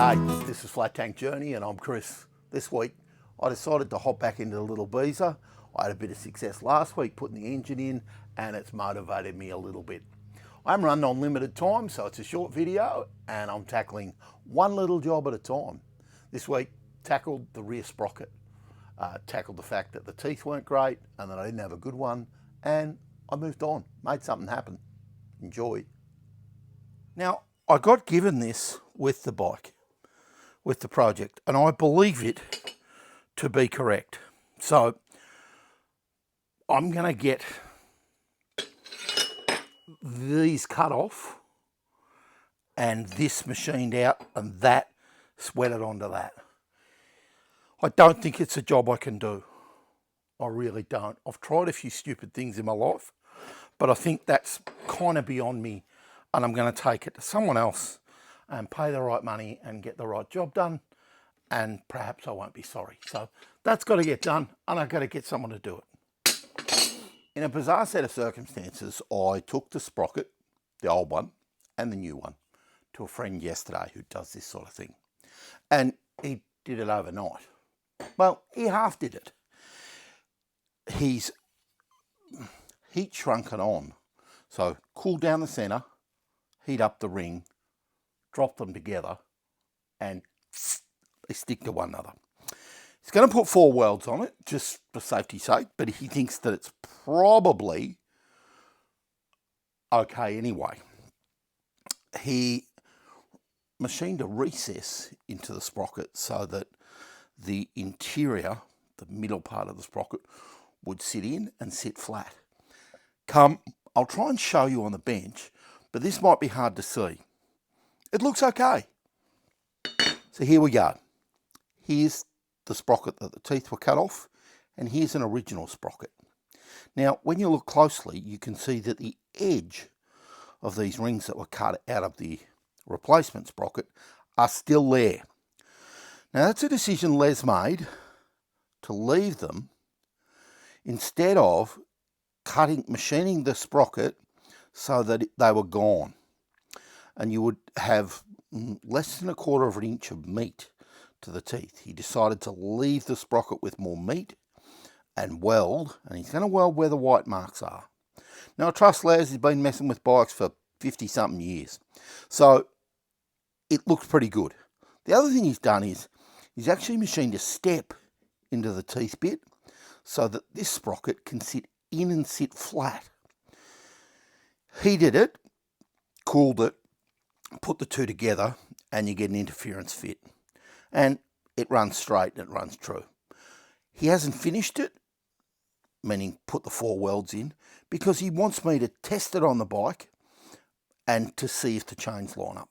G'day, this is Flat Tank Journey and I'm Chris. This week I decided to hop back into the little BSA. I had a bit of success last week putting the engine in and it's motivated me a little bit. I'm running on limited time, so it's a short video and I'm tackling one little job at a time. This week tackled the rear sprocket, tackled the fact that the teeth weren't great and that I didn't have a good one, and I moved on, made something happen. Enjoy. Now, I got given this with the bike, with the project, and I believe it to be correct. So I'm going to get these cut off and this machined out and that sweated onto that. I don't think it's a job I can do. I really don't. I've tried a few stupid things in my life, but I think that's kind of beyond me, and I'm going to take it to someone else and pay the right money and get the right job done, and perhaps I won't be sorry. So that's got to get done, and I've got to get someone to do it. In a bizarre set of circumstances, I took the Sprocket, the old one and the new one, to a friend yesterday who does this sort of thing, and he did it overnight. Well, he half did it. He's heat shrunk it on, so cool down the center, heat up the ring, drop them together, and they stick to one another. He's going to put 4 welds on it, just for safety's sake, but he thinks that it's probably okay anyway. He machined a recess into the sprocket so that the interior, the middle part of the sprocket, would sit in and sit flat. I'll try and show you on the bench, but this might be hard to see. It looks okay. So here we go. Here's the sprocket that the teeth were cut off, and here's an original sprocket. Now, when you look closely, you can see that the edge of these rings that were cut out of the replacement sprocket are still there. Now, that's a decision Les made to leave them instead of machining the sprocket so that they were gone, and you would have less than 1/4 of an inch of meat to the teeth. He decided to leave the sprocket with more meat and weld, and he's going to weld where the white marks are. Now, I trust Les has been messing with bikes for 50-something years, so it looks pretty good. The other thing he's done is he's actually machined a step into the teeth bit so that this sprocket can sit in and sit flat. Heated it, cooled it, put the two together, and you get an interference fit. And it runs straight and it runs true. He hasn't finished it, meaning put the 4 welds in, because he wants me to test it on the bike and to see if the chains line up.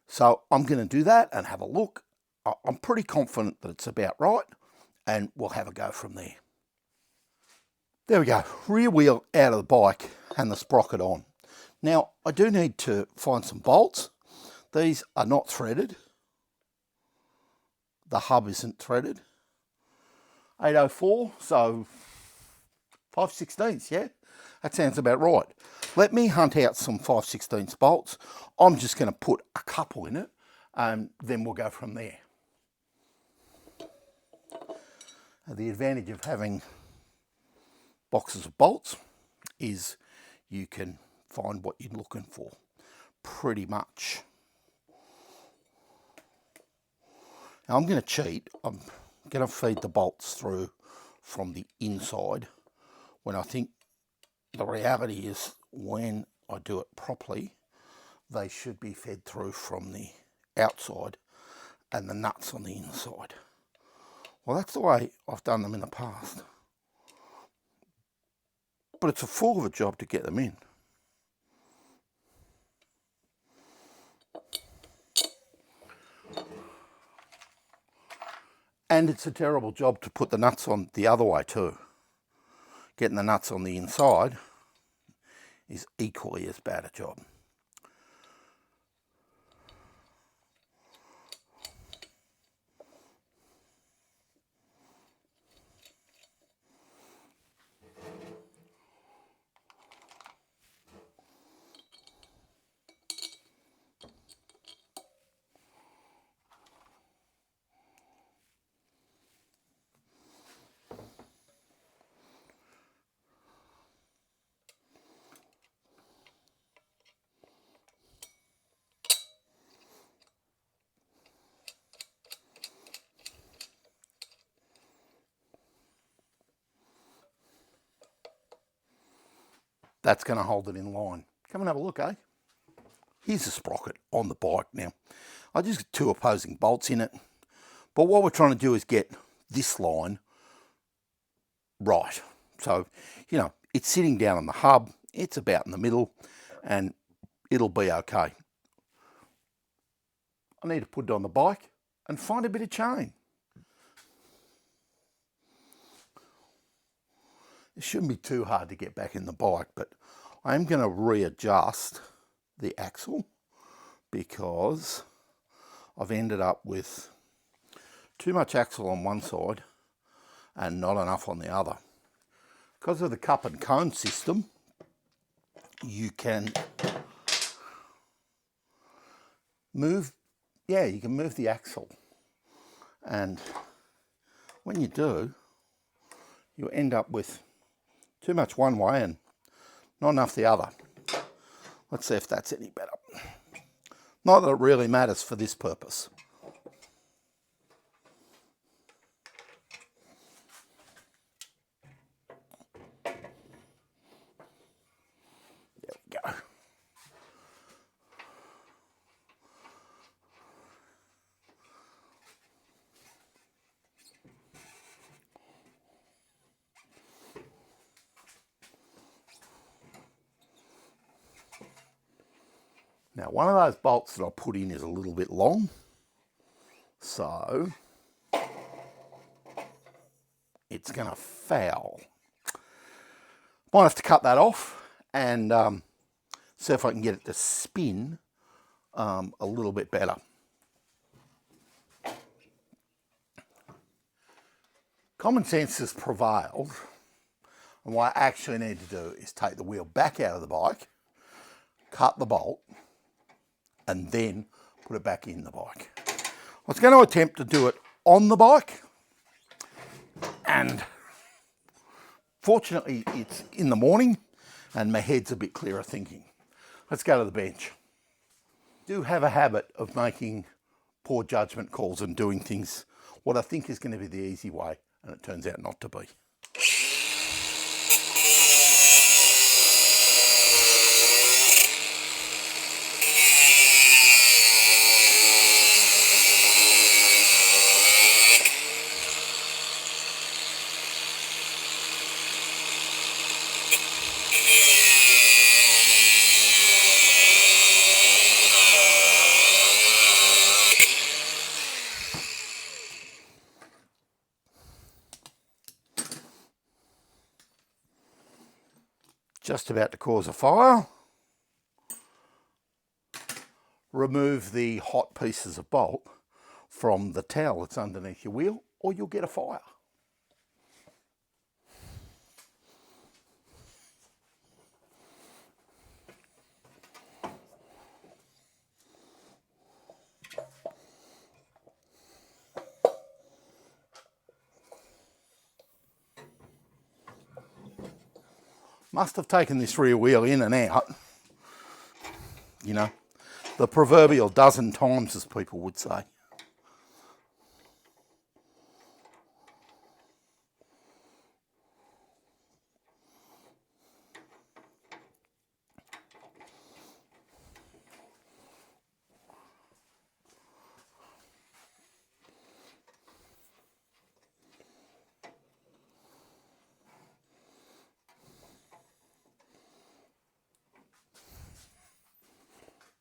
So I'm going to do that and have a look. I'm pretty confident that it's about right, and we'll have a go from there. There we go, rear wheel out of the bike and the sprocket on. Now, I do need to find some bolts. These are not threaded. The hub isn't threaded. 804, so 5/16, yeah? That sounds about right. Let me hunt out some 5/16 bolts. I'm just going to put a couple in it, and then we'll go from there. The advantage of having boxes of bolts is you can find what you're looking for pretty much. Now, I'm going to cheat. I'm going to feed the bolts through from the inside, when I think the reality is when I do it properly, they should be fed through from the outside and the nuts on the inside. Well, that's the way I've done them in the past, but it's a fool of a job to get them in. And it's a terrible job to put the nuts on the other way too. Getting the nuts on the inside is equally as bad a job. that's going to hold it in line. Come and have a look, eh? Here's the sprocket on the bike now. I just got 2 opposing bolts in it. But what we're trying to do is get this line right. So, you know, it's sitting down on the hub. It's about in the middle and it'll be okay. I need to put it on the bike and find a bit of chain. It shouldn't be too hard to get back in the bike, but I am going to readjust the axle because I've ended up with too much axle on one side and not enough on the other. Because of the cup and cone system, you can move, you can move the axle. And when you do, you end up with too much one way and not enough the other. Let's see if that's any better. Not that it really matters for this purpose. There we go. Now, one of those bolts that I put in is a little bit long, so it's going to foul. Might have to cut that off and see if I can get it to spin a little bit better. Common sense has prevailed, and what I actually need to do is take the wheel back out of the bike, cut the bolt, and then put it back in the bike. I was going to attempt to do it on the bike, and fortunately it's in the morning and my head's a bit clearer thinking. Let's go to the bench. I do have a habit of making poor judgment calls and doing things what I think is going to be the easy way, and it turns out not to be. Just about to cause a fire. Remove the hot pieces of bolt from the towel that's underneath your wheel, or you'll get a fire. Must have taken this rear wheel in and out, you know, the proverbial dozen times, as people would say.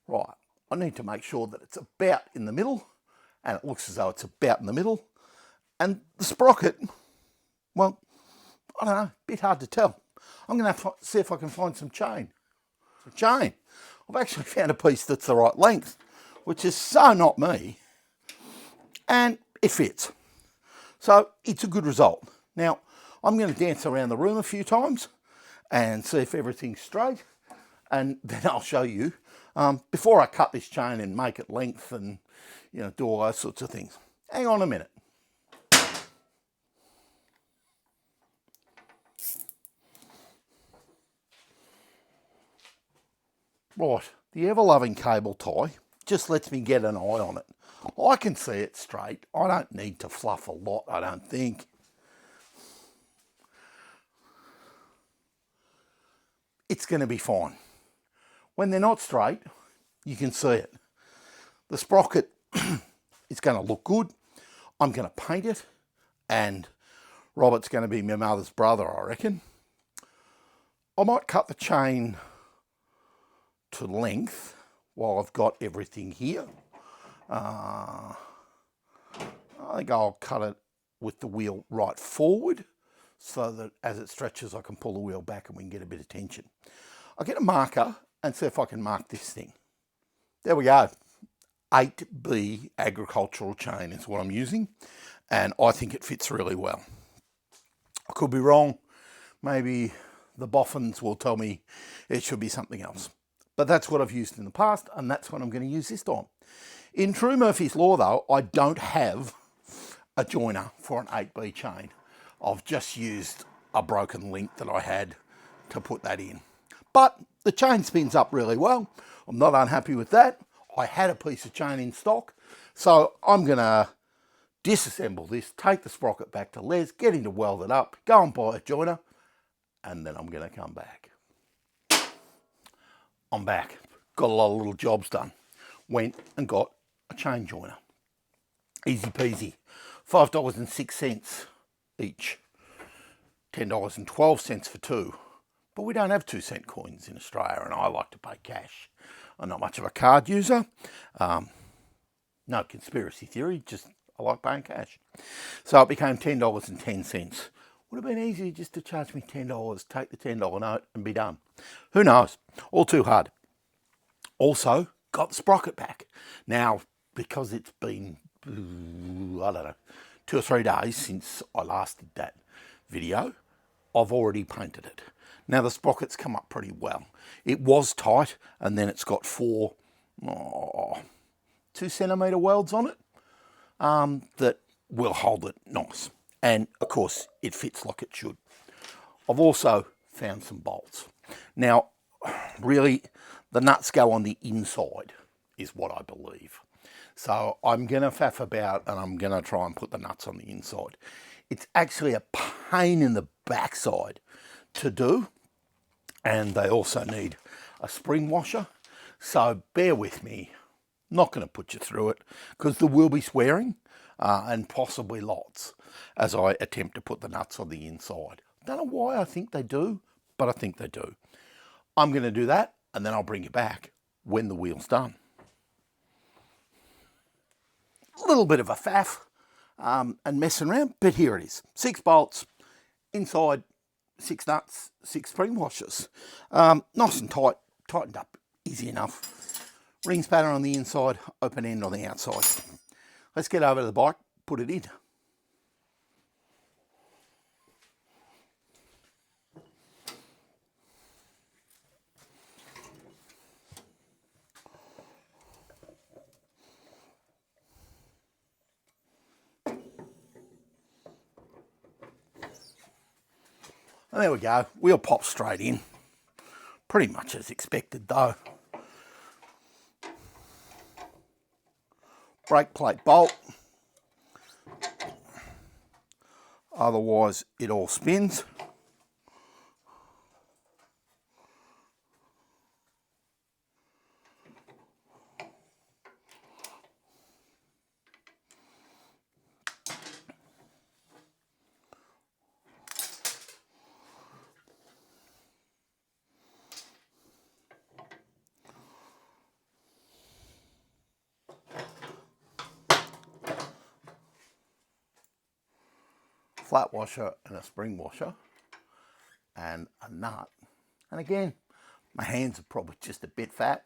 Right, I need to make sure that it's about in the middle, and it looks as though it's about in the middle. And the sprocket, well, I don't know, a bit hard to tell. I'm going to have to see if I can find some chain. I've actually found a piece that's the right length, which is so not me, and it fits. So it's a good result. Now, I'm going to dance around the room a few times and see if everything's straight, and then I'll show you before I cut this chain and make it length and, you know, do all those sorts of things. Hang on a minute. Right, the ever-loving cable tie just lets me get an eye on it. I can see it straight. I don't need to fluff a lot, I don't think. it's going to be fine. When they're not straight, you can see it. The sprocket is going to look good. I'm going to paint it, and Robert's going to be my mother's brother, I reckon. I might cut the chain to length while I've got everything here. I think I'll cut it with the wheel right forward so that as it stretches I can pull the wheel back and we can get a bit of tension. I'll get a marker and see if I can mark this thing. There we go. 8B agricultural chain is what I'm using, and I think it fits really well. I could be wrong. Maybe the boffins will tell me it should be something else. But that's what I've used in the past, and that's what I'm going to use this time. In true Murphy's Law, though, I don't have a joiner for an 8B chain. I've just used a broken link that I had to put that in. But the chain spins up really well. I'm not unhappy with that. I had a piece of chain in stock, so I'm going to disassemble this, take the sprocket back to Les, get him to weld it up, go and buy a joiner, and then I'm going to come back. I'm back. Got a lot of little jobs done. Went and got a chain joiner. Easy peasy. $5.06 each. $10.12 for two. But we don't have 2-cent coins in Australia, and I like to pay cash. I'm not much of a card user. No conspiracy theory, just I like paying cash. So it became $10.10. Would have been easier just to charge me $10, take the $10 note and be done. Who knows? All too hard. Also, got the sprocket back. Now, because it's been, I don't know, 2 or 3 days since I last did that video, I've already painted it. Now the sprocket's come up pretty well. It was tight, and then it's got 4 2-centimetre welds on it that will hold it nice. And of course, it fits like it should. I've also found some bolts. Now, really, the nuts go on the inside, is what I believe. So I'm going to faff about, and I'm going to try and put the nuts on the inside. It's actually a pain in the backside to do, and they also need a spring washer. So bear with me. I'm not going to put you through it, because there will be swearing and possibly lots as I attempt to put the nuts on the inside. Don't know why I think they do, but I think they do. I'm going to do that, and then I'll bring you back when the wheel's done. A little bit of a faff and messing around, but here it is. 6 bolts, inside 6 nuts, 6 spring washers. Nice and tight, tightened up, easy enough. Rings pattern on the inside, open end on the outside. Let's get over to the bike, put it in. And there we go, wheel pops straight in. Pretty much as expected though. Brake plate bolt. Otherwise it all spins. Flat washer and a spring washer and a nut. And again, my hands are probably just a bit fat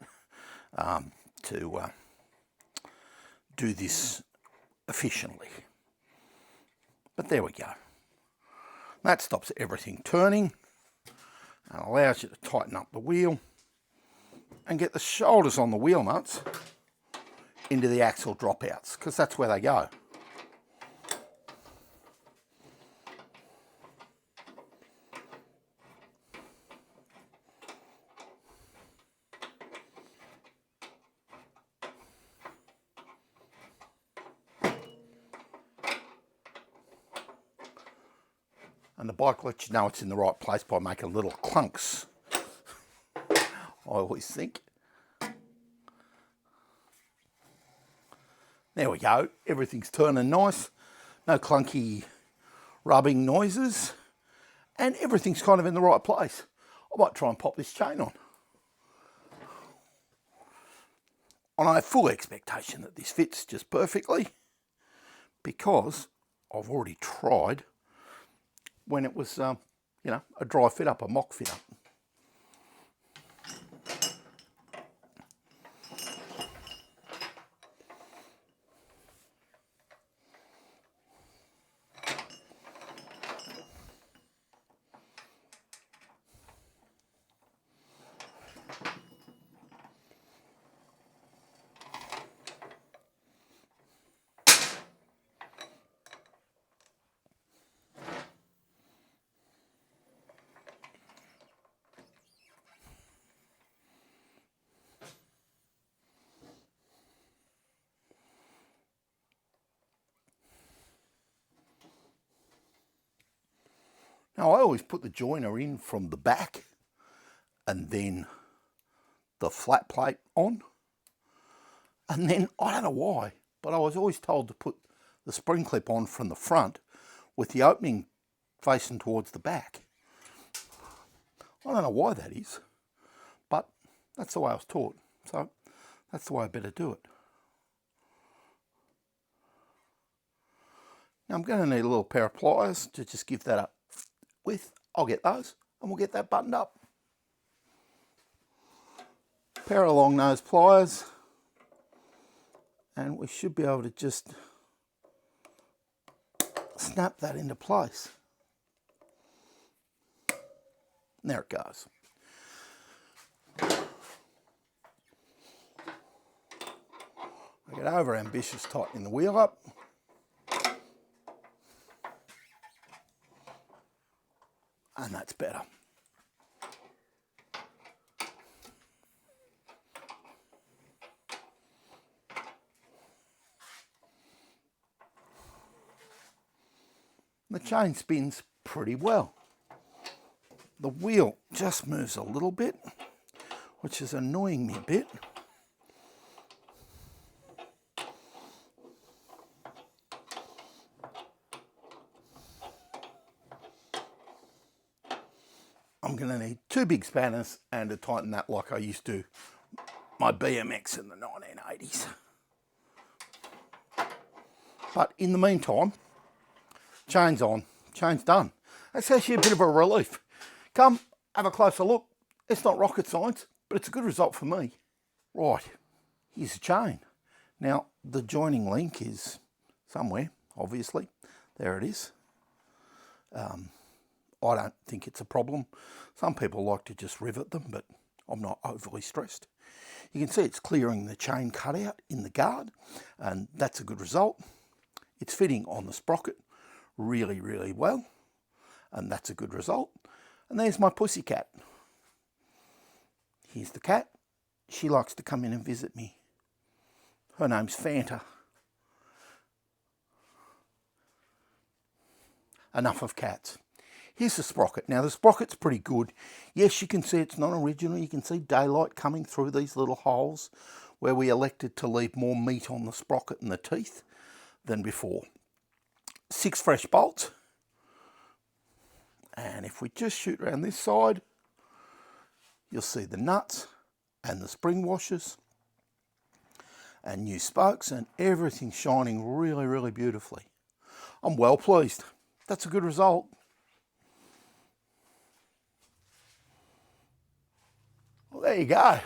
to do this efficiently. But there we go. That stops everything turning and allows you to tighten up the wheel and get the shoulders on the wheel nuts into the axle dropouts, because that's where they go. And the bike lets you know it's in the right place by making little clunks always think. There we go, everything's turning nice, no clunky rubbing noises, and everything's kind of in the right place. I might try and pop this chain on. And I have full expectation that this fits just perfectly, because I've already tried when it was, you know, a dry fit up, a mock fit up. Now I always put the joiner in from the back and then the flat plate on. And then, I don't know why, but I was always told to put the spring clip on from the front with the opening facing towards the back. I don't know why that is, but that's the way I was taught. So that's the way I better do it. Now I'm going to need a little pair of pliers to just give that a width. I'll get those and we'll get that buttoned up. Pair of long nose pliers, and we should be able to just snap that into place. And there it goes. I get over ambitious tightening the wheel up. And that's better. The chain spins pretty well. The wheel just moves a little bit, which is annoying me a bit. I'm going to need 2 big spanners and to tighten that like I used to my BMX in the 1980s. But in the meantime, chain's on, chain's done. That's actually a bit of a relief. Come, have a closer look. It's not rocket science, but it's a good result for me. Right, here's the chain. Now, the joining link is somewhere, obviously. There it is. I don't think it's a problem. Some people like to just rivet them, but I'm not overly stressed. You can see it's clearing the chain cutout in the guard, and that's a good result. It's fitting on the sprocket really, really well, and that's a good result. And there's my pussycat. Here's the cat. She likes to come in and visit me. Her name's Fanta. Enough of cats. Here's the sprocket. Now the sprocket's pretty good. Yes, you can see it's not original. You can see daylight coming through these little holes where we elected to leave more meat on the sprocket and the teeth than before. 6 fresh bolts. And if we just shoot around this side, you'll see the nuts and the spring washers and new spokes, and everything shining really, really beautifully. I'm well pleased. That's a good result. Well, there you go.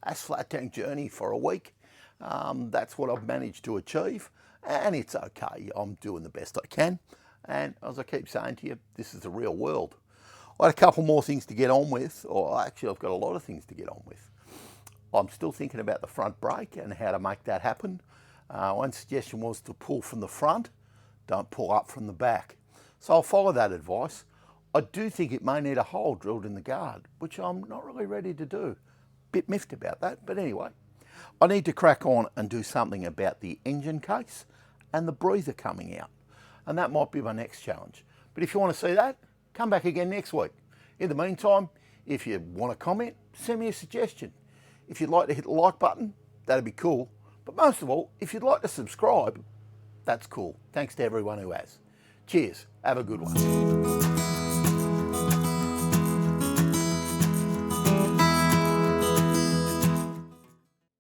That's Flat Tank Journey for a week. That's what I've managed to achieve, and it's okay. I'm doing the best I can. And as I keep saying to you, this is the real world. I had a couple more things to get on with, or actually I've got a lot of things to get on with. I'm still thinking about the front brake and how to make that happen. One suggestion was to pull from the front, don't pull up from the back. So I'll follow that advice. I do think it may need a hole drilled in the guard, which I'm not really ready to do. Bit miffed about that, but anyway. I need to crack on and do something about the engine case and the breather coming out. And that might be my next challenge. But if you want to see that, come back again next week. In the meantime, If you want to comment, send me a suggestion. If you'd like to hit the like button, that'd be cool. But most of all, if you'd like to subscribe, that's cool. Thanks to everyone who has. Cheers. Have a good one.